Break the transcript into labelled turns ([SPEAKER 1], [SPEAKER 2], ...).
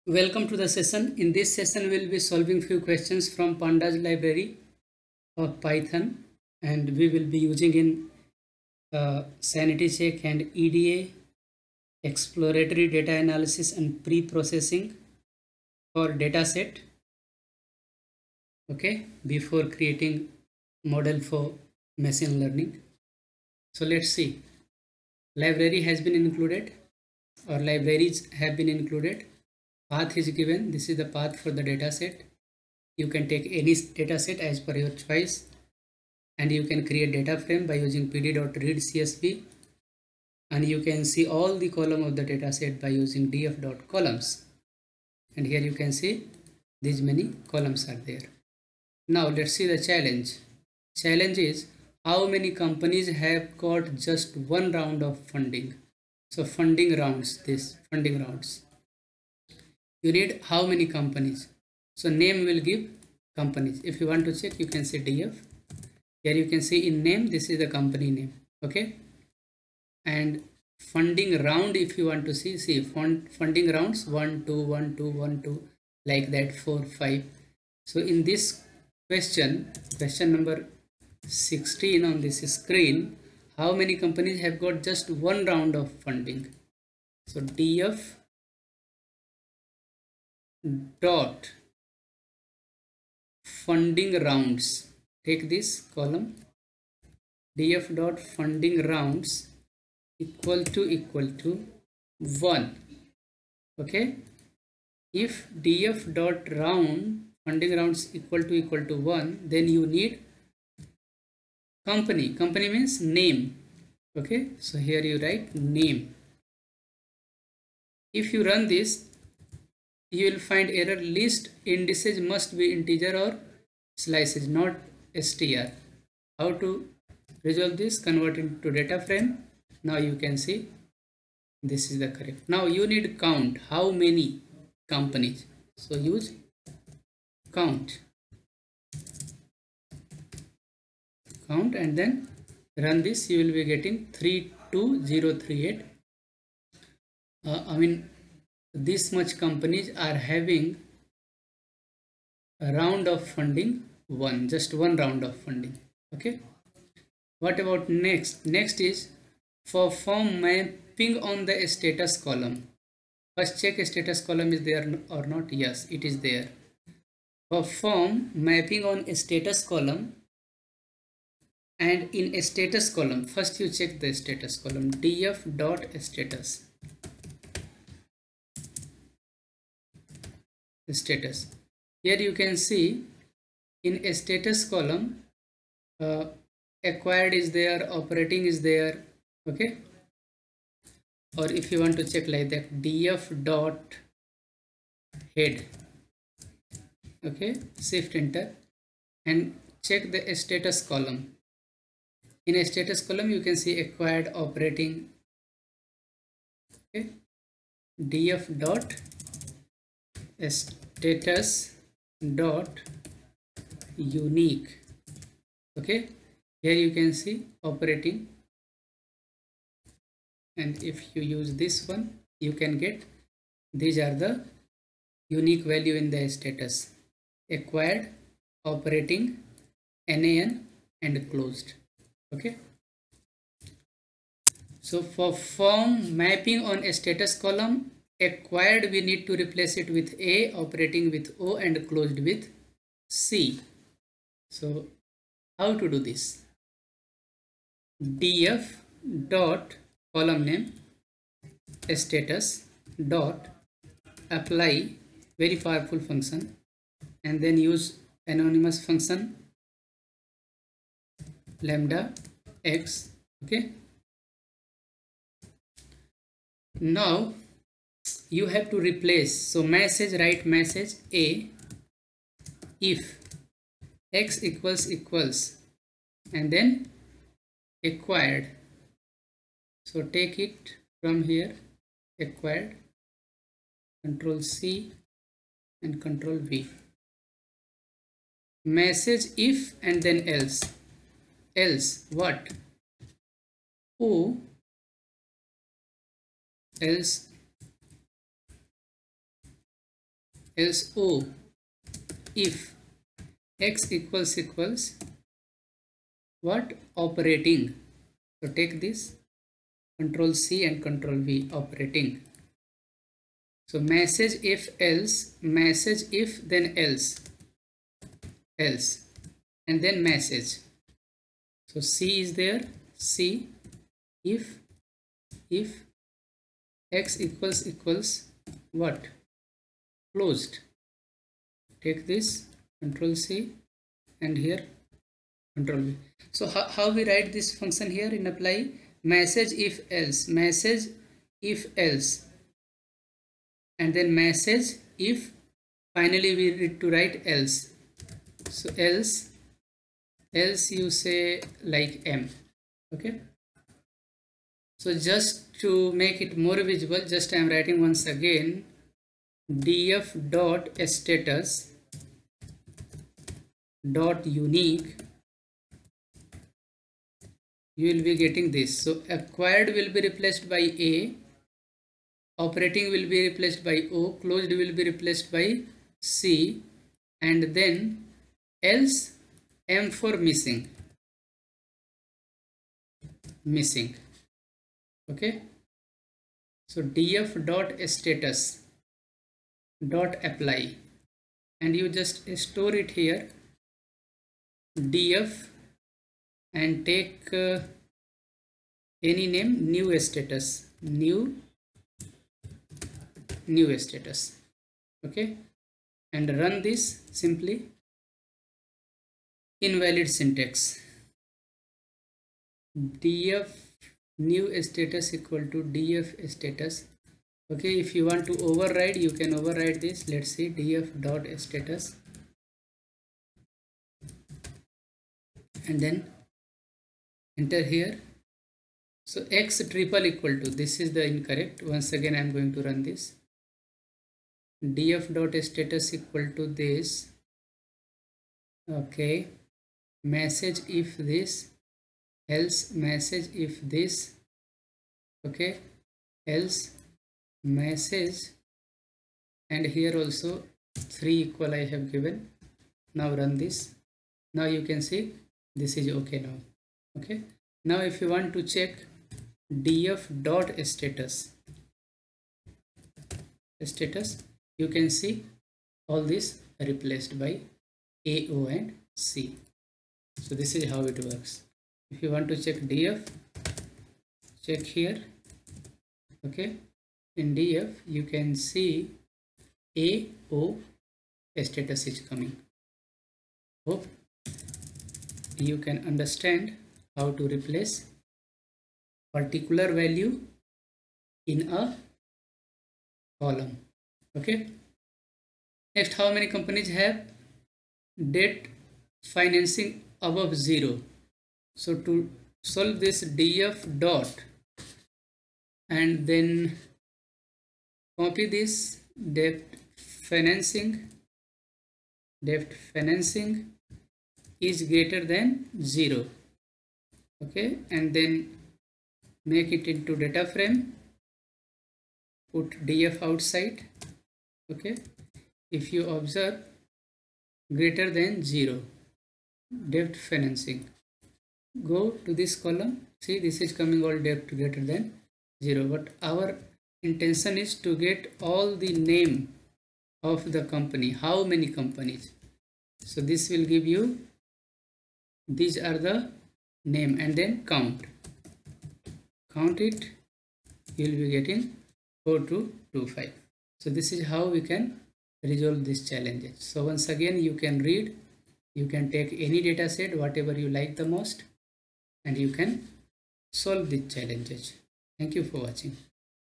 [SPEAKER 1] Welcome to the session. In this session, we'll be solving few questions from Pandas library of Python, and we will be using in sanity check and EDA, exploratory data analysis and pre-processing for dataset. Okay, before creating model for machine learning. So let's see. Library has been included, or libraries have been included. Path is given. This is the path for the dataset. You can take any dataset as per your choice, and you can create data frame by using pd.read csv, and you can see all the column of the dataset by using df.columns, and here you can see these many columns are there. Now let's see the challenge. Challenge is how many companies have got just one round of funding. So funding rounds, this funding rounds, you need how many companies. So name will give companies. If you want to check, you can say df. Here you can see in name, this is the company name. Okay, and funding round, if you want to see funding rounds 1 2 1 2 1 2, like that, 4 5. So in this question number 16 on this screen, how many companies have got just one round of funding? So df dot funding rounds, take this column, df dot funding rounds equal to 1. Okay, if df dot round funding rounds equal to 1, then you need company. Company means name. Okay, so here you write name. If you run this, you will find error, list indices must be integer or slices, not str. How to resolve this? Convert into data frame. Now you can see this is the correct. Now you need count how many companies. So use count and then run this. You will be getting 32038. I mean, this much companies are having a round of funding one, just one round of funding. Okay, what about next? Next is perform mapping on the status column. First check status column is there or not. Yes, it is there. Perform mapping on a status column, and in a status column, first you check the status column, df dot status. Status, here you can see in a status column, acquired is there, operating is there. Okay, or if you want to check like that, df dot head. Okay, shift enter and check the status column. In a status column you can see acquired, operating. Okay, df dot status dot unique. Okay, here you can see operating, and if you use this one, you can get these are the unique value in the status: acquired, operating, nan, and closed. Okay, so for form mapping on a status column, acquired we need to replace it with A, operating with O, and closed with C. So how to do this? df dot column name status dot apply, very powerful function, and then use anonymous function lambda x. Okay, now you have to replace. So message, write message A if x equals and then acquired. So take it from here, acquired, control C and control V. Message if and then else. Else what? O else else O, if x equals what? Operating. So take this, Control C and Control V, operating. So message if else, message if then else, and then message. So C is there, C if x equals what? Closed. Take this, Control C, and here Control V. So how we write this function here in apply? Message if else, and then message if, finally we need to write else. So else you say like M. Okay, so just to make it more visible, just I am writing once again, df dot status dot unique. You will be getting this. So acquired will be replaced by A, operating will be replaced by O, closed will be replaced by C, and then else M for missing. Okay, so df dot status dot apply, and you just store it here, df, and take any name, new status, new status. Okay, and run this simply. Invalid syntax, df new status equal to df status. Okay, if you want to override, you can override this. Let's see, df dot status, and then enter here. So x triple equal to, this is the incorrect. Once again I am going to run this, df dot status equal to this. Okay, message if this, else message if this. Okay, else message, and here also 3 equal I have given. Now run this. Now you can see this is okay now. Okay, now if you want to check df dot status, you can see all this replaced by A, O and C. So this is how it works. If you want to check df, check here. Okay, in df you can see A, O status is coming. Hope you can understand how to replace particular value in a column. Okay, next, how many companies have debt financing above 0? So to solve this, df dot, and then copy this debt financing is greater than 0. Okay, and then make it into data frame, put df outside. Okay, if you observe greater than 0, debt financing, go to this column. See, this is coming all debt greater than 0, but our intention is to get all the name of the company, how many companies. So this will give you, these are the name, and then count it, you will be getting 4225. So this is how we can resolve these challenges. So once again, you can read, you can take any data set, whatever you like the most, and you can solve these challenges. Thank you for watching.